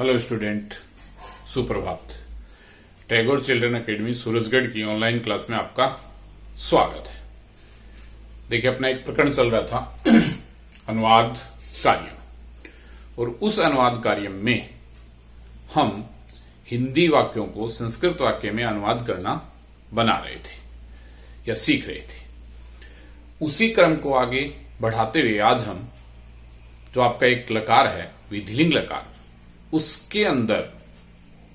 Hello student, सुप्रभात। Tagore children academy Surajgarh की online class में आपका स्वागत है। देखिए, अपना एक प्रकरण चल रहा था अनुवाद कार्य, और उस अनुवाद कार्य में हम हिंदी वाक्यों को संस्कृत वाक्य में अनुवाद करना बना रहे थे या सीख रहे थे। उसी क्रम को आगे बढ़ाते हुए आज हम जो आपका एक लकार है, विधिलिंग लकार, उसके अंदर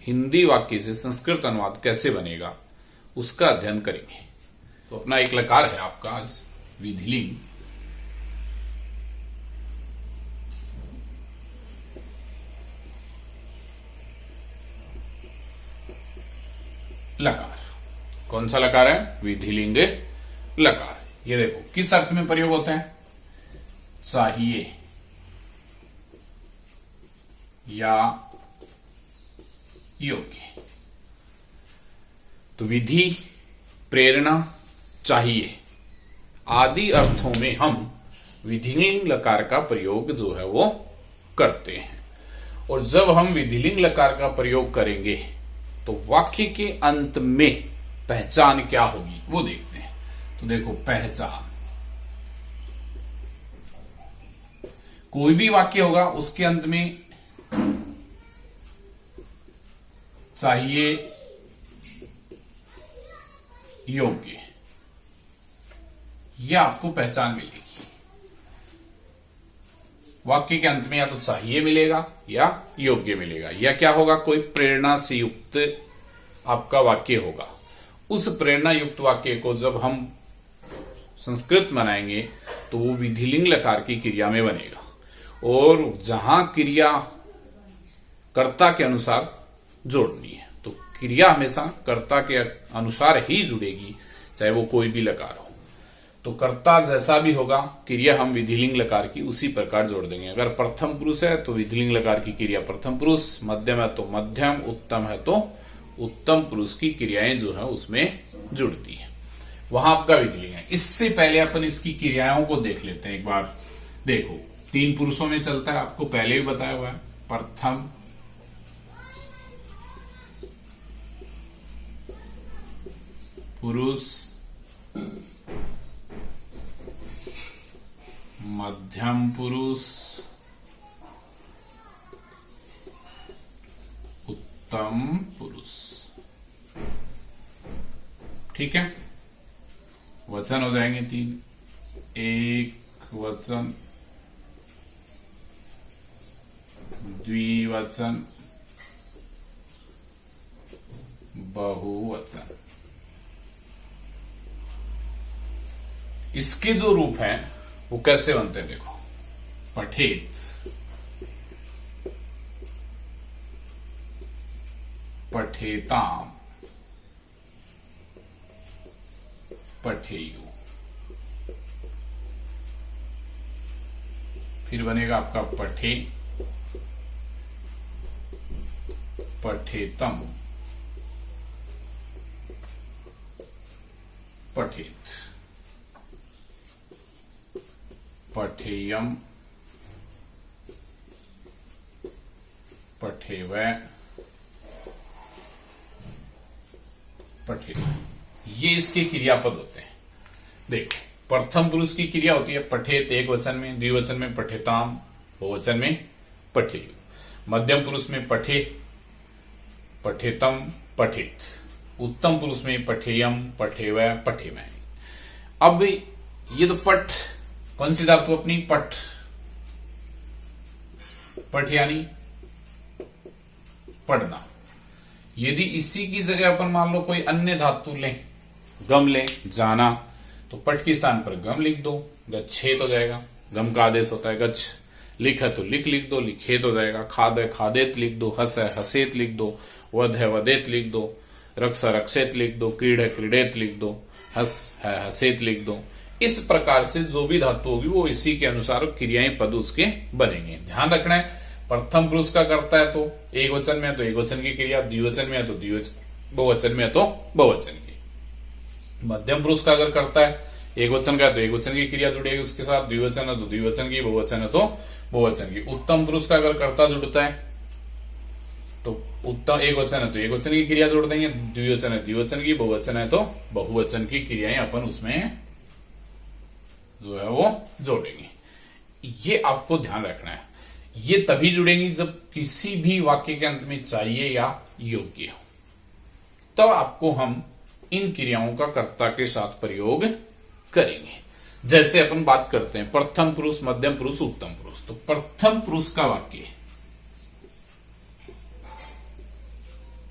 हिंदी वाक्य से संस्कृत अनुवाद कैसे बनेगा उसका अध्ययन करेंगे। तो अपना एक लकार है आपका आज विधिलिंग। लकार कौन सा लकार है? विधिलिंग लकार। ये देखो किस अर्थ में प्रयोग होता है? चाहिए या योग्य। तो विधि, प्रेरणा, चाहिए आदि अर्थों में हम विधिलिंग लकार का प्रयोग जो है वो करते हैं। और जब हम विधिलिंग लकार का प्रयोग करेंगे तो वाक्य के अंत में पहचान क्या होगी वो देखते हैं। तो देखो, पहचान, कोई भी वाक्य होगा उसके अंत में चाहिए, योग्य, यह आपको पहचान मिलेगी। वाक्य के अंत में या तो चाहिए मिलेगा या योग्य मिलेगा। या क्या होगा? कोई प्रेरणा से युक्त आपका वाक्य होगा। उस प्रेरणा युक्त वाक्य को जब हम संस्कृत बनाएंगे तो वो विधिलिंग लकार की क्रिया में बनेगा। और जहां क्रिया कर्ता के अनुसार जोड़नी है, तो क्रिया हमेशा कर्ता के अनुसार ही जुड़ेगी, चाहे वो कोई भी लकार हो। तो कर्ता जैसा भी होगा, क्रिया हम विधिलिंग लकार की उसी प्रकार जोड़ देंगे। अगर प्रथम पुरुष है तो विधिलिंग लकार की क्रिया प्रथम पुरुष, मध्यम है तो मध्यम, उत्तम है तो उत्तम पुरुष की क्रियाएं जो है उसमें जुड़ती है। वहां आपका विधिलिंग है। इससे पहले अपन इसकी क्रियाओं को देख लेते हैं एक बार। देखो, 3 पुरुषों में चलता है, आपको पहले भी बताया हुआ है। प्रथम, पुरुष, मध्यम पुरुष, उत्तम पुरुष। ठीक है, वचन हो जाएंगे 3। एक वचन, द्विवचन, बहुवचन। इसके जो रूप हैं वो कैसे बनते हैं? देखो, पठेत, पठेताम, पठेयु। फिर बनेगा आपका पठे, पठेतम, पठेत, पठेयम, पठेवै, पठेत। ये इसके क्रियापद होते हैं। देखो, प्रथम पुरुष की क्रिया होती है पठेत एक वचन में, द्विवचन में पठेताम, बहुवचन में पठेयु। मध्यम पुरुष में पठे, पठेतम, पठेत। उत्तम पुरुष में पठेयम, पठेवै, पठेमै। अब ये तो पठ, कौन सी धातु अपनी? पठ। पठ यानी पढ़ना। यदि इसी की जगह अपन मान लो कोई अन्य धातु लें, गम लें, जाना, तो पठ के स्थान पर गम लिख दो, गच्छेत हो जाएगा। गम का आदेश होता है गच्छ। लिख है तो लिख दो, लिखेत हो जाएगा। खाद है खादेत लिख दो, हस है हसेत लिख दो, वध है वदेत लिख दो, रक्ष है रक्षेत लिख दो, क्रीड है क्रीडेत लिख दो, हस है हसेत लिख दो। इस प्रकार से जो भी धातु होगी वो इसी के अनुसार क्रियाएं पद उसके बनेंगे। ध्यान रखना है, प्रथम पुरुष का करता है तो एक वचन में है तो एक वचन की क्रिया, द्विवचन में है तो द्विवचन, बहुवचन में है तो बहुवचन की। मध्यम पुरुष का अगर करता है एक वचन का तो एक वचन की क्रिया जुड़ेगी उसके साथ, द्विवचन है तो द्विवचन की, बहुवचन है तो बहुवचन की। उत्तम पुरुष का अगर कर्ता जुड़ता है तो उत्तम एक वचन है तो एक वचन की क्रिया जोड़ देंगे, द्विवचन है द्विवचन की, बहुवचन है तो बहुवचन की क्रियाएं अपन उसमें जो है वो जोड़ेंगे। ये आपको ध्यान रखना है। ये तभी जुड़ेंगी जब किसी भी वाक्य के अंत में चाहिए या योग्य हो, तब आपको हम इन क्रियाओं का कर्ता के साथ प्रयोग करेंगे। जैसे अपन बात करते हैं प्रथम पुरुष, मध्यम पुरुष, उत्तम पुरुष। तो प्रथम पुरुष का वाक्य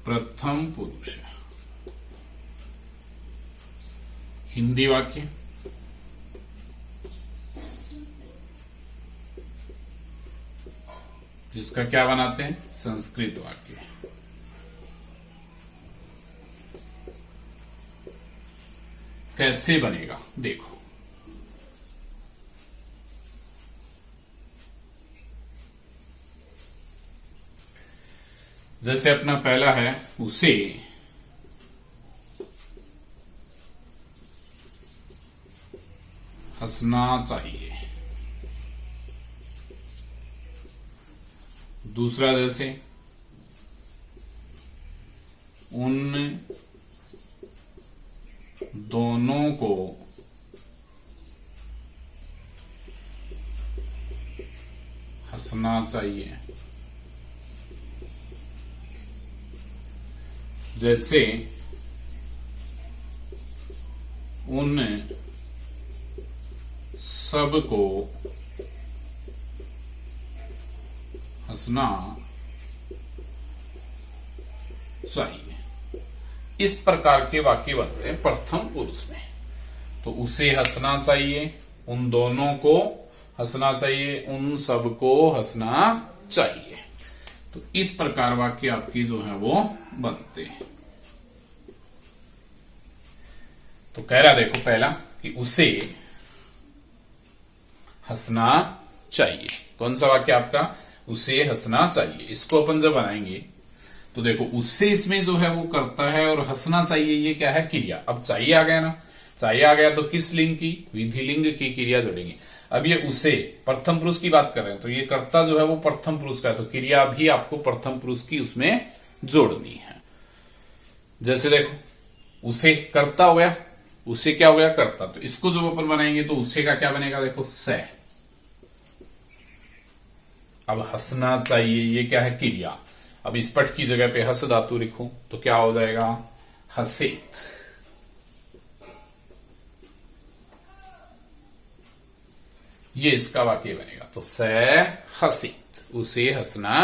प्रथम पुरुष है, हिंदी वाक्य। जिसका क्या बनाते हैं? संस्कृत वाक्य। कैसे बनेगा देखो। जैसे अपना पहला है उसे हंसना चाहिए। दूसरा जैसे उन दोनों को हंसना चाहिए। जैसे उन सबको हंसना चाहिए। इस प्रकार के वाक्य बनते हैं प्रथम पुरुष में। तो उसे हंसना चाहिए, उन दोनों को हंसना चाहिए, उन सबको हंसना चाहिए। तो इस प्रकार वाक्य आपके जो है वो बनते हैं। तो कह रहा देखो पहला कि उसे हंसना चाहिए। कौन सा वाक्य आपका? उसे हंसना चाहिए। इसको अपन जब बनाएंगे तो देखो उससे इसमें जो है वो करता है और हंसना चाहिए ये क्या है? क्रिया। अब चाहिए आ गया ना, चाहिए आ गया तो किस लिंग की? विधिलिंग की क्रिया जोड़ेंगे। अब ये उसे प्रथम पुरुष की बात कर रहे हैं तो ये कर्ता जो है वो प्रथम पुरुष का है, तो क्रिया भी आपको प्रथम पुरुष की उसमें जोड़नी है। जैसे देखो उसे कर्ता हो गया, उसे क्या हो गया? कर्ता। तो इसको जब अपन बनाएंगे तो उसे का क्या बनेगा? देखो से। अब हंसना चाहिए ये क्या है? क्रिया। अब इस पट की जगह पे हस धातु लिखूं तो क्या हो जाएगा? हसेत। ये इसका वाक्य बनेगा। तो से हसित, उसे हंसना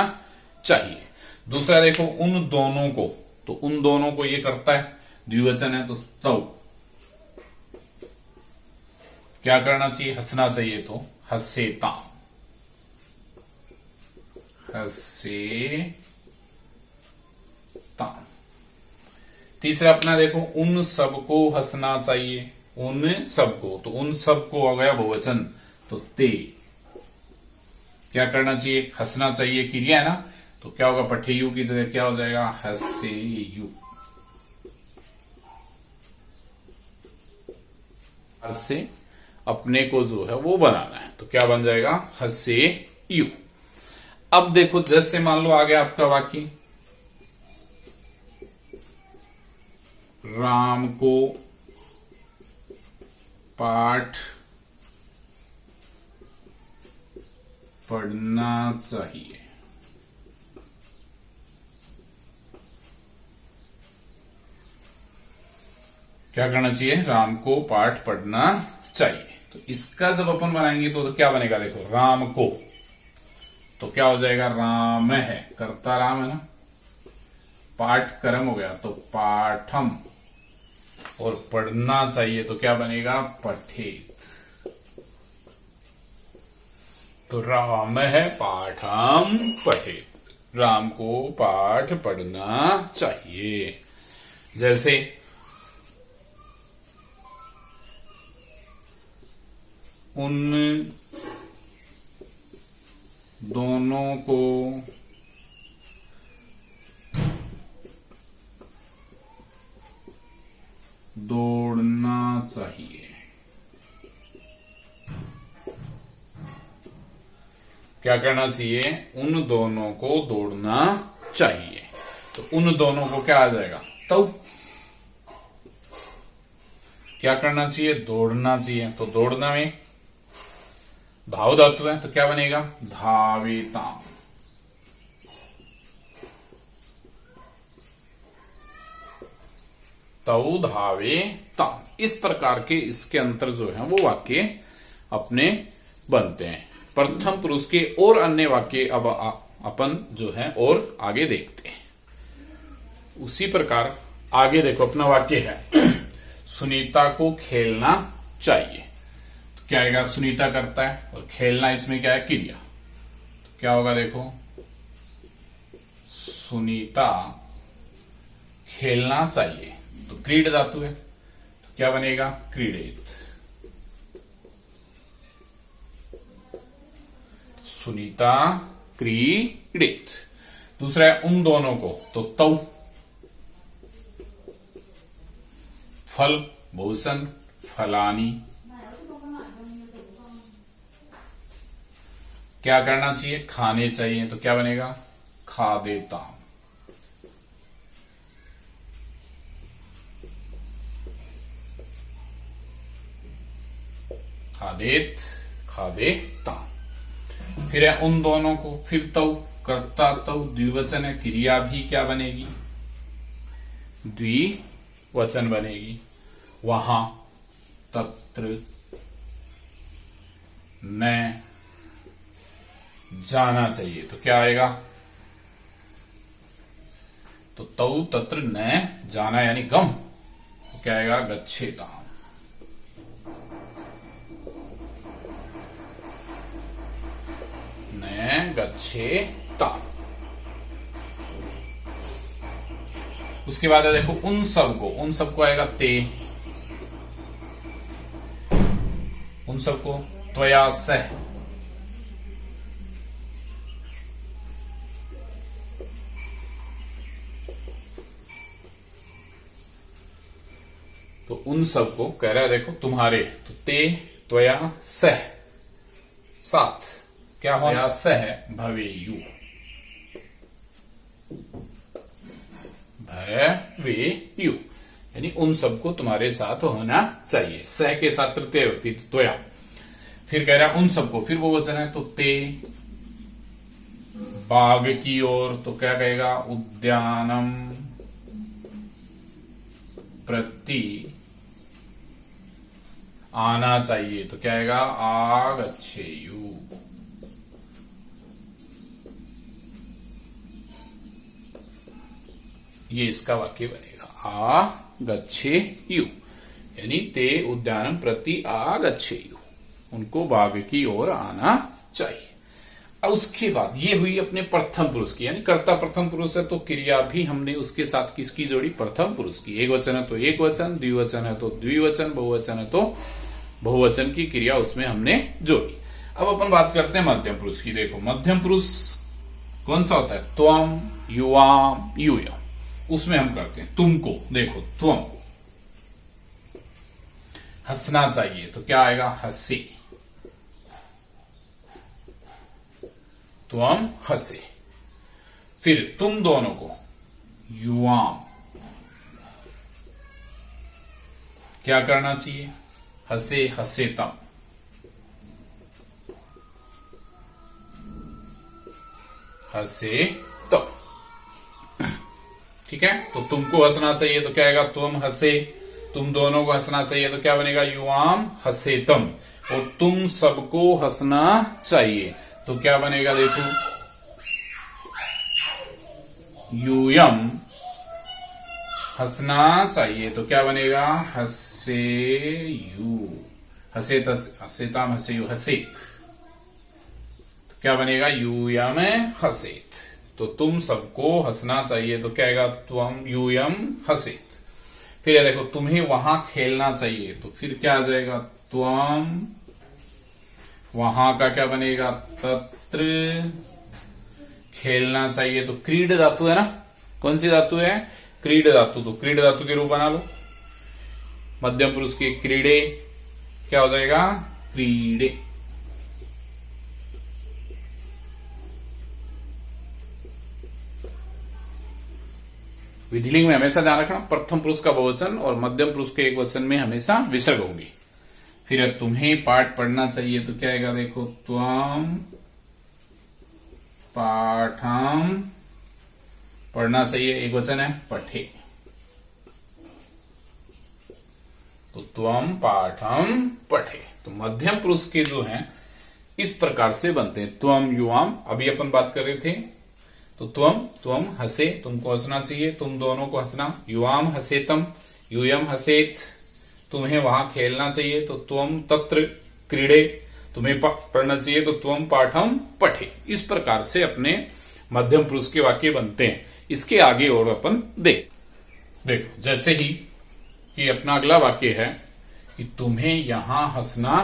चाहिए। दूसरा देखो उन दोनों को, तो उन दोनों को ये करता है, द्विवचन है तो तौ क्या करना चाहिए? हंसना चाहिए तो हसेता, हसेता। तीसरा अपना देखो उन सबको हंसना चाहिए, उन सबको, तो उन सबको आ गया बहुवचन तो ते। क्या करना चाहिए? हंसना चाहिए, क्रिया है ना, तो क्या होगा? पठेयु की जगह क्या हो जाएगा? हसेयु। से अपने को जो है वो बनाना है तो क्या बन जाएगा? हसेयु। अब देखो जैसे मान लो आ गया आपका वाक्य राम को पाठ पढ़ना चाहिए। क्या करना चाहिए? राम को पाठ पढ़ना चाहिए। तो इसका जब अपन बनाएंगे तो क्या बनेगा? देखो राम को, तो क्या हो जाएगा? राम है, कर्ता राम है ना, पाठ कर्म हो गया तो पाठम, और पढ़ना चाहिए तो क्या बनेगा? पठेत। तो राम है पाठम पठेत, राम को पाठ पढ़ना चाहिए। जैसे उन दोनों को दौड़ना चाहिए। क्या करना चाहिए? उन दोनों को दौड़ना चाहिए। तो उन दोनों को क्या आ जाएगा, तौ। क्या करना चाहिए, दौड़ना चाहिए। तो दौड़ना में धाव धातु है, तो क्या बनेगा, धावेताम। तौ धावेताम। इस प्रकार के इसके अंतर जो है वो वाक्य अपने बनते हैं। प्रथम पुरुष के और अन्य वाक्य अब अपन जो है और आगे देखते हैं। उसी प्रकार आगे देखो, अपना वाक्य है सुनीता को खेलना चाहिए। तो क्या आएगा, सुनीता करता है और खेलना इसमें क्या है, क्रिया। तो क्या होगा, देखो सुनीता खेलना चाहिए, तो क्रीड धातु है, तो क्या बनेगा, क्रीड़ेत। सुनीता क्रीड़ेत। दूसरा है उन दोनों को, तो तौ। फल बहुवचन, फलानी। क्या करना चाहिए, खाने चाहिए, तो क्या बनेगा, खादेताम। खादेत, खादेताम। फिर है उन दोनों को, फिर तौ, कर्ता तौ, द्विवचन है, क्रिया भी क्या बनेगी, द्विवचन बनेगी। वहां, तत्र, न जाना चाहिए, तो क्या आएगा, तो तौ तत्र न जाना यानी गम, तो क्या आएगा, गच्छेताम। न गच्छेताम। उसके बाद है देखो उन सबको आएगा ते। उन सबको त्वया सह। तो उन सबको कह रहा है देखो तुम्हारे, तो ते त्वया सह, साथ क्या हो, सह भवेयु, भवेयु यानी उन सबको तुम्हारे साथ होना चाहिए। सह के साथ तृतीय व्यक्ति त्वया। फिर कह रहा है उन सबको, फिर वो वचन है, तो ते बाग की ओर, तो क्या कहेगा, उद्यानम प्रति आना चाहिए, तो क्या आएगा, आगच्छेयु। ये इसका वाक्य बनेगा, आगच्छेयु यानी ते उद्यानम प्रति आगच्छेयु, उनको बाग की ओर आना चाहिए। अब उसके बाद ये हुई अपने प्रथम पुरुष की, यानी कर्ता प्रथम पुरुष है, तो क्रिया भी हमने उसके साथ किसकी जोड़ी, प्रथम पुरुष की। एक वचन है तो एक वचन, द्विवचन है तो द्विवचन, बहुवचन है तो बहुवचन की क्रिया उसमें हमने जोड़ी। अब अपन बात करते हैं मध्यम पुरुष की। देखो मध्यम पुरुष कौन सा होता है, त्वम, युवाम, यूयम। उसमें हम करते हैं तुमको। देखो त्वम, हंसना चाहिए, तो क्या आएगा, हंसे, त्वम हंसे। फिर तुम दोनों को, युवाम, क्या करना चाहिए, हंसे, हंसेतम। हंसेतम, ठीक है। तो तुमको हंसना चाहिए, तो क्या आएगा, तुम हंसे। तुम दोनों को हंसना चाहिए, तो क्या बनेगा, युवाम हंसेतम। और तुम सबको हंसना चाहिए, तो क्या बनेगा, देखो यूयम हंसना चाहिए, तो क्या बनेगा, हसेयु। हसेत, हसेताम, हसेयु, हसेत, तो क्या बनेगा, यूयम हसेत। तो तुम सबको हंसना चाहिए, तो क्या आएगा, तुम यूयम हसेत। फिर है देखो तुम्हें वहां खेलना चाहिए, तो फिर क्या आ जाएगा, त्वम, वहां का क्या बनेगा, तत्र, खेलना चाहिए, तो क्रीड धातु है ना, कौन सी धातु है, क्रीड धातु। तो क्रीड धातु के रूप बना लो, मध्यम पुरुष के क्रीडे, क्या हो जाएगा, क्रीडे। विधिलिंग में हमेशा ध्यान रखना प्रथम पुरुष का बहुवचन और मध्यम पुरुष के एक वचन में हमेशा विसर्ग होंगी। फिर तुम्हें पाठ पढ़ना चाहिए तो क्या आएगा, देखो त्वम पाठम पढ़ना चाहिए, एक वचन है पठे, तो त्वम पाठम पठे। तो मध्यम पुरुष के जो हैं इस प्रकार से बनते हैं, त्वम युवाम, अभी अपन बात कर रहे थे। तो त्वम हंसे, तुमको हंसना चाहिए, तुम दोनों को हंसना, युवाम हसेतम, यूयम हसेत, तुम्हें वहां खेलना चाहिए, तो त्वम तत्र क्रीडे, तुम्हें पढ़ना चाहिए, तो त्वम पाठम पठे। इस प्रकार से अपने मध्यम पुरुष के वाक्य बनते हैं। इसके आगे और अपन देखो जैसे ही कि अपना अगला वाक्य है कि तुम्हें यहां हंसना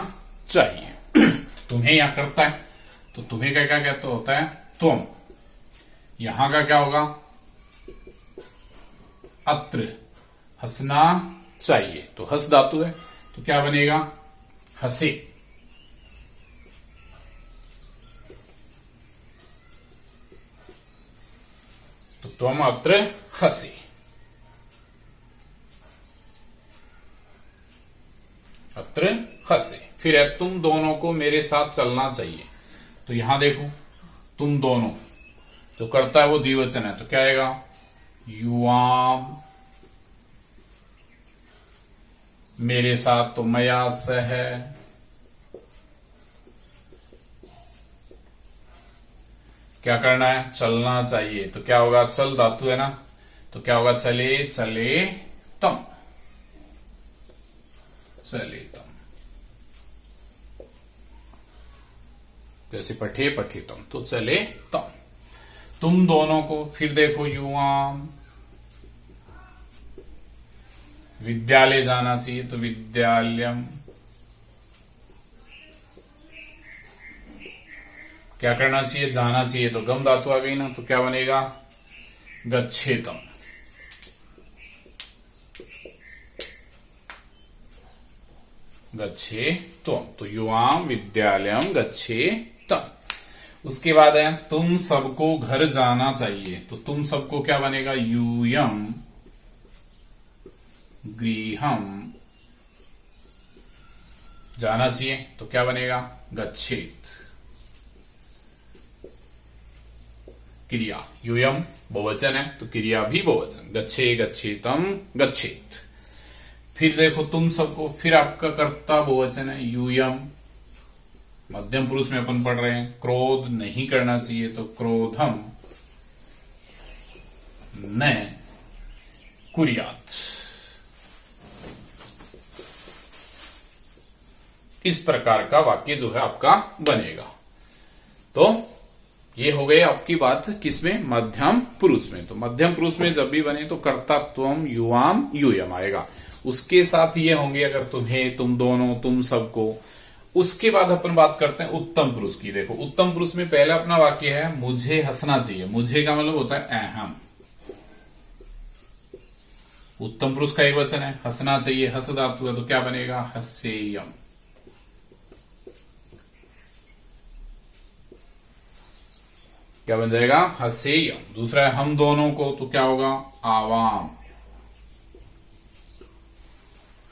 चाहिए। तुम्हें यहां करता है तो तुम्हें क्या क्या कहता होता है, त्वम। यहां का क्या होगा, अत्र, हंसना चाहिए, तो हंस धातु है तो क्या बनेगा, हंसे। तो त्वम अत्र हंसे, अत्र हंसे। फिर है तुम दोनों को मेरे साथ चलना चाहिए, तो यहां देखो तुम दोनों जो करता है वो द्विवचन है, तो क्या आएगा, युवाम, मेरे साथ तो मया सह, क्या करना है, चलना चाहिए, तो क्या होगा, चल धातु है ना, तो क्या होगा, चले चले तम, चले तम। जैसे पठे पठे तम, तो चले तम। तुम दोनों को, फिर देखो युवाम, विद्यालय जाना चाहिए, तो विद्यालयम, क्या करना चाहिए, जाना चाहिए, तो गम धातु आ गई ना, तो क्या बनेगा, गच्छेतम। गच्छे त्वम, तो युवाम विद्यालयम गच्छे तम। उसके बाद है तुम सबको घर जाना चाहिए, तो तुम सबको क्या बनेगा, यूयम गृहम, जाना चाहिए, तो क्या बनेगा, गच्छेत। क्रिया, यूयम बहुवचन है तो क्रिया भी बहुवचन, गच्छे गच्छेतम गच्छेत। फिर देखो तुम सबको, फिर आपका कर्ता बहुवचन है यूयम, मध्यम पुरुष में अपन पढ़ रहे हैं, क्रोध नहीं करना चाहिए, तो क्रोधम न कुर्यात्। इस प्रकार का वाक्य जो है आपका बनेगा। तो ये हो गई आपकी बात किसमें, मध्यम पुरुष में। तो मध्यम पुरुष में जब भी बने तो कर्ता त्वम युवाम यूयम आएगा, उसके साथ ये होंगे अगर तुम्हें, तुम दोनों, तुम सबको। उसके बाद अपन बात करते हैं उत्तम पुरुष की। देखो उत्तम पुरुष में पहला अपना वाक्य है मुझे हंसना चाहिए, मुझे का मतलब होता है अहम। उत्तम पुरुष का एक वचन है, हंसना चाहिए, हंस धातु है, तो क्या बनेगा, हस्सेयम। क्या बन जाएगा, हस्सेयम। दूसरा है हम दोनों को, तो क्या होगा, आवाम,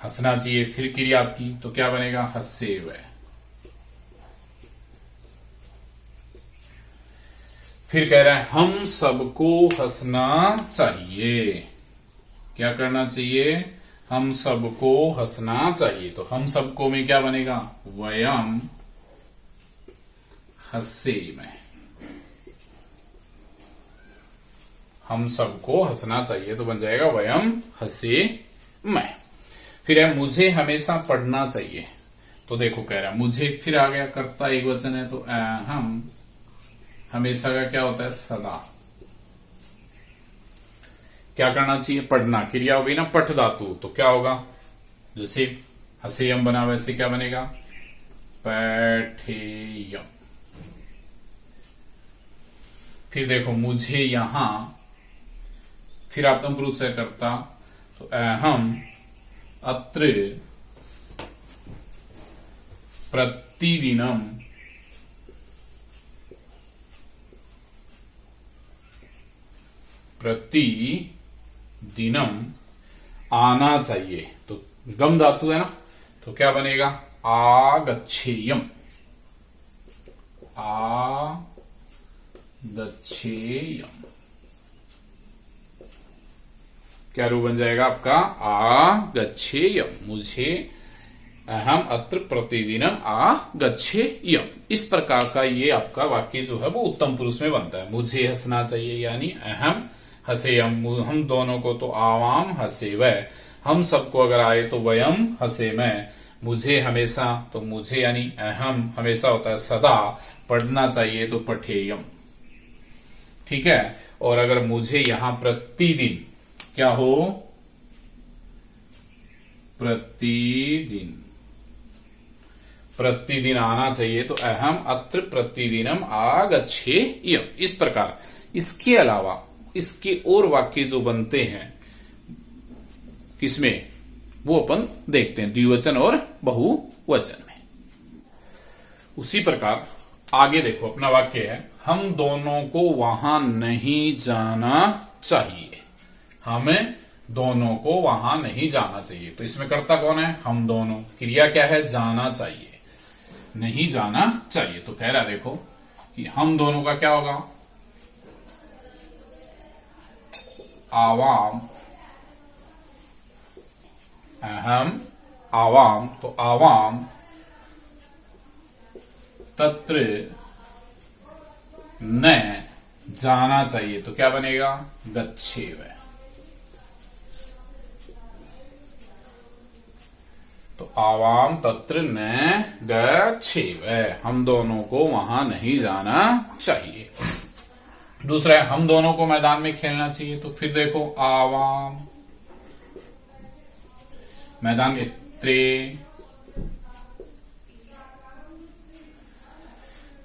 हंसना चाहिए, फिर क्रिया आपकी, तो क्या बनेगा, हस्सेव। फिर कह रहा है हम सबको हंसना चाहिए, क्या करना चाहिए, हम सबको हंसना चाहिए, तो हम सबको में क्या बनेगा, वयम हस्सेम। हम सबको हंसना चाहिए तो बन जाएगा वयम हस्सेम। फिर है मुझे हमेशा पढ़ना चाहिए, तो देखो कह रहा है मुझे, फिर आ गया कर्ता एक वचन है, तो हम, हमेशा का क्या होता है, सदा, क्या करना चाहिए, पढ़ना, क्रिया हो गई ना पठ धातु, तो क्या होगा, जैसे हसेयम बना वैसे क्या बनेगा, पैठेयम। फिर देखो मुझे यहां, फिर आत्म पुरुष है कर्ता, तो अहम अत्र प्रतिदिनम प्रतिदिनम दिनम आना चाहिए, तो गम धातु है ना, तो क्या बनेगा आगच्छेयम, आगच्छेयम। क्या रूप बन जाएगा आपका आगच्छेयम, मुझे अहम अत्र प्रतिदिनम आगच्छेयम। इस प्रकार का ये आपका वाक्य जो है वो उत्तम पुरुष में बनता है। मुझे हंसना चाहिए यानी अहम हसेयम, हम दोनों को तो आवाम हसेवै, हम सबको अगर आए तो वयम हसे मैं, मुझे हमेशा तो मुझे यानी अहम हमेशा होता है सदा, पढ़ना चाहिए तो पठेयम, ठीक है। और अगर मुझे यहां प्रतिदिन क्या हो, प्रतिदिन, प्रतिदिन आना चाहिए तो अहम अत्र प्रतिदिनम आगच्छेयम। इस प्रकार इसके अलावा इसके और वाक्य जो बनते हैं किसमें, वो अपन देखते हैं द्विवचन और बहुवचन में। उसी प्रकार आगे देखो अपना वाक्य है, हम दोनों को वहां नहीं जाना चाहिए, हमें दोनों को वहां नहीं जाना चाहिए। तो इसमें कर्ता कौन है, हम दोनों, क्रिया क्या है जाना चाहिए, नहीं जाना चाहिए। तो कह रहा देखो कि हम दोनों का क्या होगा आवाम, अहम आवाम, तो आवाम तत्र न जाना चाहिए, तो क्या बनेगा गच्छेव। तो आवाम तत्र न गच्छेव, हम दोनों को वहां नहीं जाना चाहिए। दूसरा है हम दोनों को मैदान में खेलना चाहिए, तो फिर देखो आवाम मैदान में त्रे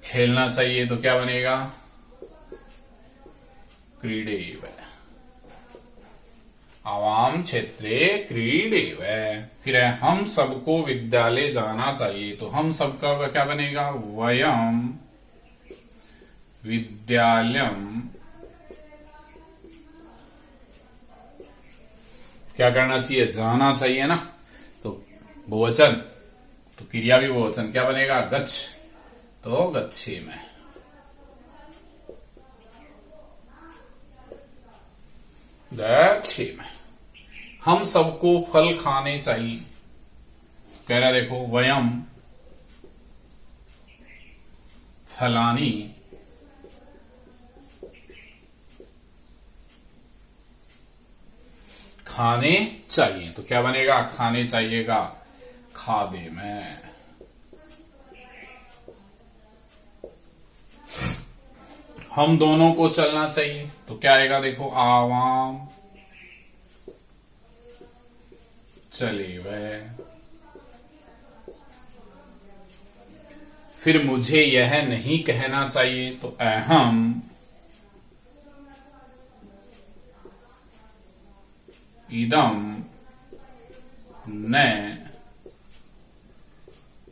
खेलना चाहिए, तो क्या बनेगा क्रीडेव, आवाम क्षेत्रे क्रीडेव। फिर है हम सबको विद्यालय जाना चाहिए, तो हम सबका क्या बनेगा वयम विद्यालयम। क्या करना चाहिए जाना चाहिए ना, तो बहुवचन, तो क्रिया भी बहुवचन, क्या बनेगा गच्छ, तो गच्छे में, गच्छे में। हम सबको फल खाने चाहिए, कह रहा देखो वयम फलानी खाने चाहिए, तो क्या बनेगा खाने चाहिएगा खादे में। हम दोनों को चलना चाहिए, तो क्या आएगा देखो आवाम चले वह। फिर मुझे यह नहीं कहना चाहिए, तो अहम इदम न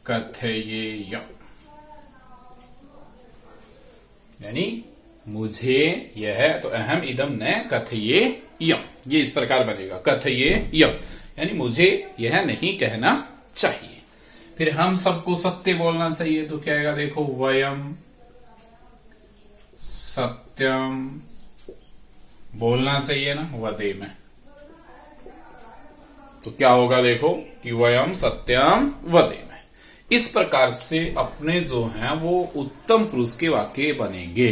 कथयेयम, यानी मुझे यह, तो अहम इदम न कथयेयम, ये इस प्रकार बनेगा कथयेयम, यानी मुझे यह नहीं कहना चाहिए। फिर हम सबको सत्य बोलना चाहिए, तो क्या आएगा देखो वयम सत्यम, बोलना चाहिए ना वदे में, तो क्या होगा देखो कि वयम सत्यम वदे में। इस प्रकार से अपने जो हैं वो उत्तम पुरुष के वाक्य बनेंगे,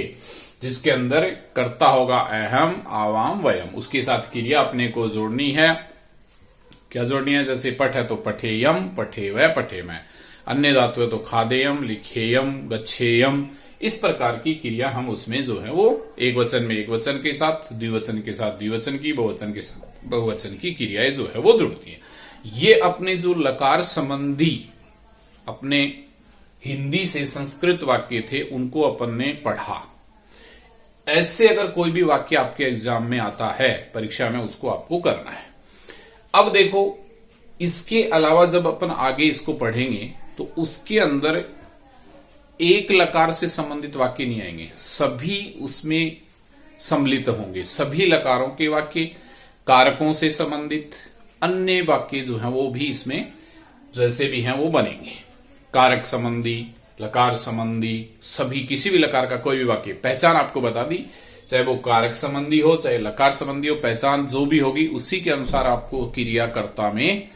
जिसके अंदर कर्ता होगा अहम आवाम वयम, उसके साथ क्रिया अपने को जोड़नी है। क्या जोड़नी है, जैसे पठ है तो पठेयम पठेव पठे में, अन्य धातु है तो खादेयम लिखेयम गच्छेयम। इस प्रकार की क्रिया हम उसमें जो है वो एक वचन में एक वचन के साथ, द्विवचन के साथ द्विवचन की, बहुवचन के साथ बहुवचन की क्रियाएं जो है वो जुड़ती है। ये अपने जो लकार संबंधी अपने हिंदी से संस्कृत वाक्य थे उनको अपन ने पढ़ा। ऐसे अगर कोई भी वाक्य आपके एग्जाम में आता है परीक्षा में, उसको आपको करना है। अब देखो इसके अलावा जब अपन आगे इसको पढ़ेंगे तो उसके अंदर एक लकार से संबंधित वाक्य नहीं आएंगे, सभी उसमें सम्मिलित होंगे, सभी लकारों के वाक्य। कारकों से संबंधित अन्य वाक्य जो है वो भी इसमें जैसे भी हैं वो बनेंगे। कारक संबंधी, लकार संबंधी, सभी किसी भी लकार का कोई भी वाक्य पहचान आपको बता दी, चाहे वो कारक संबंधी हो चाहे लकार संबंधी हो, पहचान जो भी होगी उसी के अनुसार आपको क्रियाकर्ता में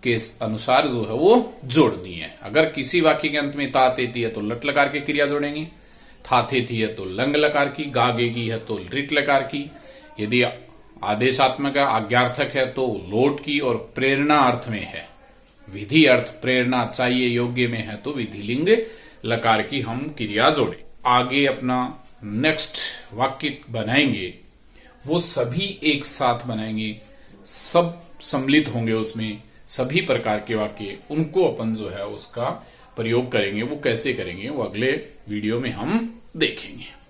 के अनुसार जो है वो जोड़नी है। अगर किसी वाक्य के अंत में ता तेती है तो लट लकार की क्रिया जोड़ेंगे, था थे थी है तो लंग लकार की, गा गेगी है तो रिट लकार की, यदि आदेशात्मक आज्ञार्थक है तो लोट की, और प्रेरणा अर्थ में है, विधि अर्थ प्रेरणा चाहिए योग्य में है तो विधिलिंग लकार की हम क्रिया जोड़े। आगे अपना नेक्स्ट वाक्य बनाएंगे वो सभी एक साथ बनाएंगे, सब सम्मिलित होंगे उसमें, सभी प्रकार के वाक्य, उनको अपन जो है उसका प्रयोग करेंगे। वो कैसे करेंगे वो अगले वीडियो में हम देखेंगे।